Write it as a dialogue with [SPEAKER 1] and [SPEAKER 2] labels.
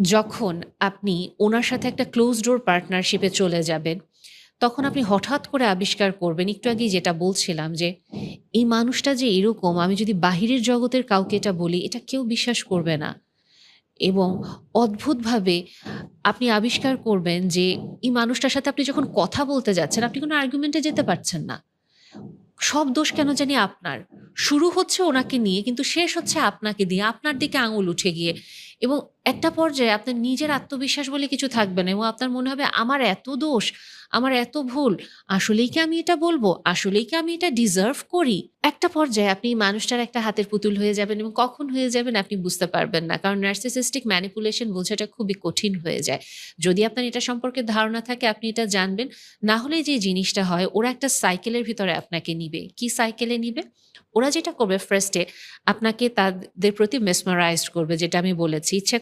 [SPEAKER 1] যখন আপনি ওনার সাথে একটা ক্লোজ ডোর পার্টনারশিপে চলে যাবেন, তখন আপনি হঠাৎ করে আবিষ্কার করবেন, একটু আগেই যেটা বলছিলাম যে, এই মানুষটা যে এরকম, আমি যদি বাহিরের জগতের কাউকে এটা বলি, এটা কেউ বিশ্বাস করবে না। এবং অদ্ভুতভাবে আপনি আবিষ্কার করবেন যে, এই মানুষটার সাথে আপনি যখন কথা বলতে যাচ্ছেন, আপনি কোনো আর্গুমেন্টে যেতে পারছেন না। সব দোষ কেন জানি আপনার। শুরু হচ্ছে ওনাকে নিয়ে কিন্তু শেষ হচ্ছে আপনাকে দিয়ে, আপনার দিকে আঙুল উঠে গিয়ে। এবং একটা পর্যায়ে আপনার নিজের আত্মবিশ্বাস বলে কিছু থাকবে না এবং আপনার মনে হবে আমার এত দোষ, আমার এত ভুল। আসলেই কি আমি এটা বলব? আসলেই কি আমি এটা ডিজার্ভ করি? একটা পর্যায়ে আপনি এই মানুষটার একটা হাতের পুতুল হয়ে যাবেন এবং কখন হয়ে যাবেন আপনি বুঝতে পারবেন না। কারণ নার্সিসিস্টিক ম্যানিপুলেশন বোঝাটা খুবই কঠিন হয়ে যায়। যদি আপনার এটা সম্পর্কে ধারণা থাকে আপনি এটা জানবেন। না হলে যে জিনিসটা হয় ওরা একটা সাইকেলের ভিতরে আপনাকে নিবে। কি সাইকেলে নিবে? ওরা যেটা করবে ফার্স্ট এ আপনাকে তাদের প্রতি মেসমারাইজড করবে যেটা আমি বলেছি। ইচ্ছা করে